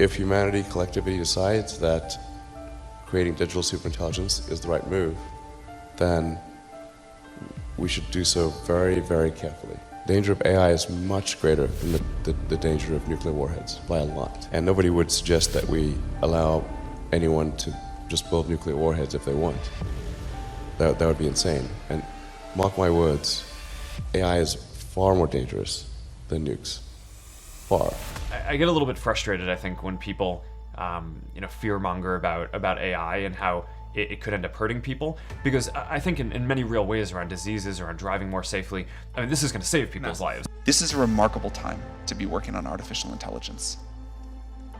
If humanity collectively decides that creating digital superintelligence is the right move, then we should do so very, very carefully. The danger of AI is much greater than the danger of nuclear warheads by a lot. And nobody would suggest that we allow anyone to just build nuclear warheads if they want. That would be insane. And mark my words, AI is far more dangerous than nukes. Far. I get a little bit frustrated, I think, when people fearmonger about AI and how it could end up hurting people, because I think in many real ways around diseases, around driving more safely, I mean, this is going to save people's lives. This is a remarkable time to be working on artificial intelligence.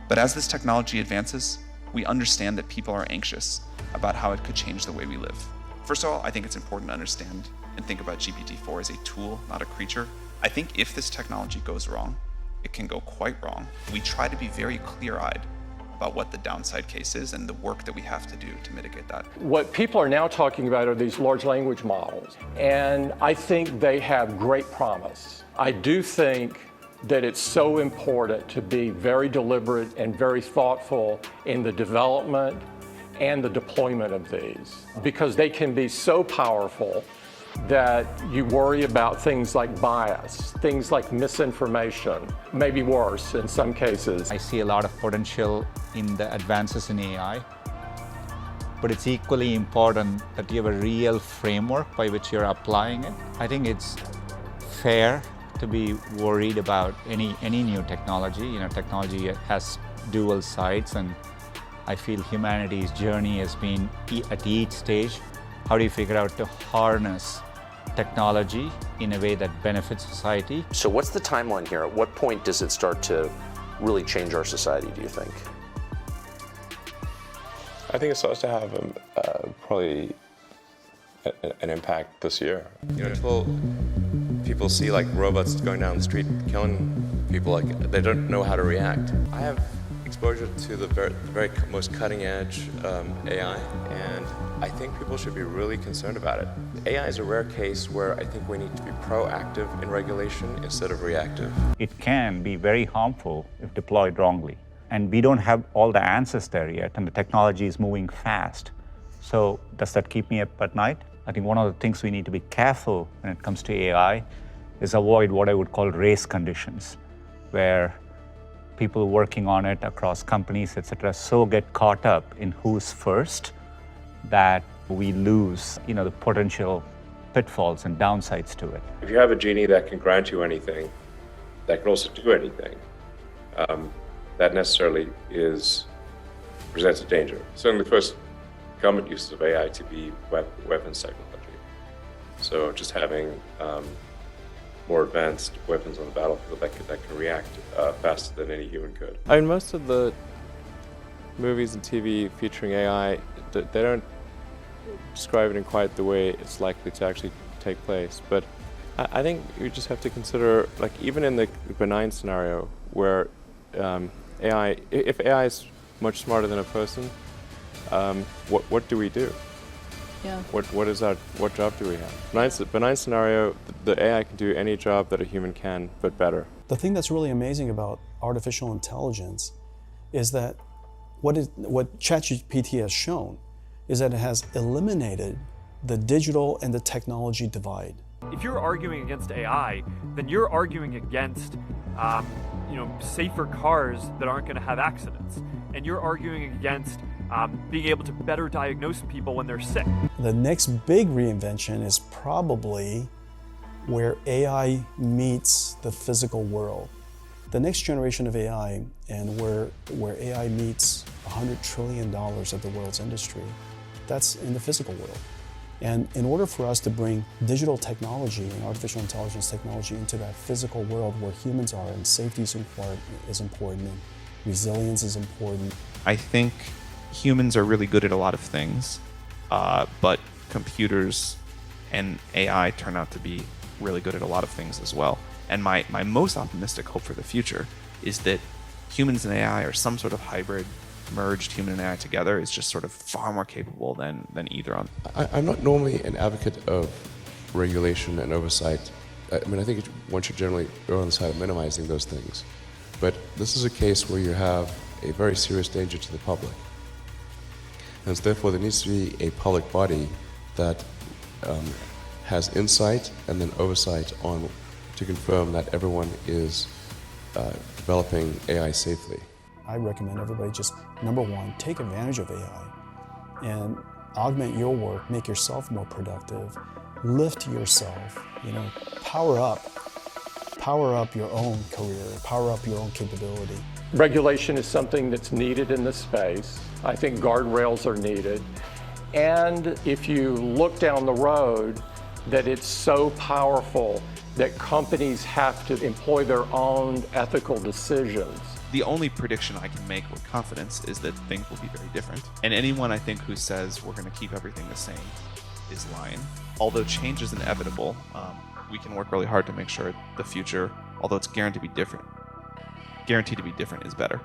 But as this technology advances, we understand that people are anxious about how it could change the way we live. First of all, I think it's important to understand and think about GPT-4 as a tool, not a creature. I think if this technology goes wrong, it can go quite wrong. We try to be very clear-eyed about what the downside case is and the work that we have to do to mitigate that. What people are now talking about are these large language models, and I think they have great promise. I do think that it's so important to be very deliberate and very thoughtful in the development and the deployment of these, because they can be so powerful that you worry about things like bias, things like misinformation, maybe worse in some cases. I see a lot of potential in the advances in AI, but it's equally important that you have a real framework by which you're applying it. I think it's fair to be worried about any new technology. Technology has dual sides, and I feel humanity's journey has been at each stage. How do you figure out to harness technology in a way that benefits society? So what's the timeline here? At what point does it start to really change our society, do you think? I think it starts to have probably an impact this year. Until people see like robots going down the street killing people, like they don't know how to react. I have exposure to the very most cutting edge AI, and I think people should be really concerned about it. AI is a rare case where I think we need to be proactive in regulation instead of reactive. It can be very harmful if deployed wrongly. And we don't have all the answers there yet, and the technology is moving fast. So does that keep me up at night? I think one of the things we need to be careful when it comes to AI is avoid what I would call race conditions, where people working on it across companies, etc., so get caught up in who's first that we lose, the potential pitfalls and downsides to it. If you have a genie that can grant you anything, that can also do anything, that necessarily presents a danger. Certainly the first government uses of AI to be weapons technology. So just having more advanced weapons on the battlefield that can react faster than any human could. I mean, most of the movies and TV featuring AI, they don't describe it in quite the way it's likely to actually take place. But I think you just have to consider, like, even in the benign scenario where if AI is much smarter than a person, what do we do? Yeah. What job do we have? Benign scenario, the AI can do any job that a human can, but better. The thing that's really amazing about artificial intelligence is that what ChatGPT has shown is that it has eliminated the digital and the technology divide. If you're arguing against AI, then you're arguing against safer cars that aren't going to have accidents, and you're arguing against being able to better diagnose people when they're sick. The next big reinvention is probably where AI meets the physical world. The next generation of AI, and where AI meets $100 trillion of the world's industry, that's in the physical world. And in order for us to bring digital technology and artificial intelligence technology into that physical world where humans are, and safety is important, and resilience is important. I think humans are really good at a lot of things, but computers and AI turn out to be really good at a lot of things as well. And my most optimistic hope for the future is that humans and AI are some sort of hybrid, merged human and AI together is just sort of far more capable than either on. I'm not normally an advocate of regulation and oversight. I mean, I think one should generally err on the side of minimizing those things. But this is a case where you have a very serious danger to the public. And so therefore, there needs to be a public body that has insight and then oversight on to confirm that everyone is developing AI safely. I recommend everybody just, number one, take advantage of AI and augment your work, make yourself more productive, lift yourself, power up your own career, power up your own capability. Regulation is something that's needed in this space. I think guardrails are needed. And if you look down the road, that it's so powerful that companies have to employ their own ethical decisions. The only prediction I can make with confidence is that things will be very different. And anyone, I think, who says we're going to keep everything the same is lying. Although change is inevitable, we can work really hard to make sure the future, although it's guaranteed to be different, is better.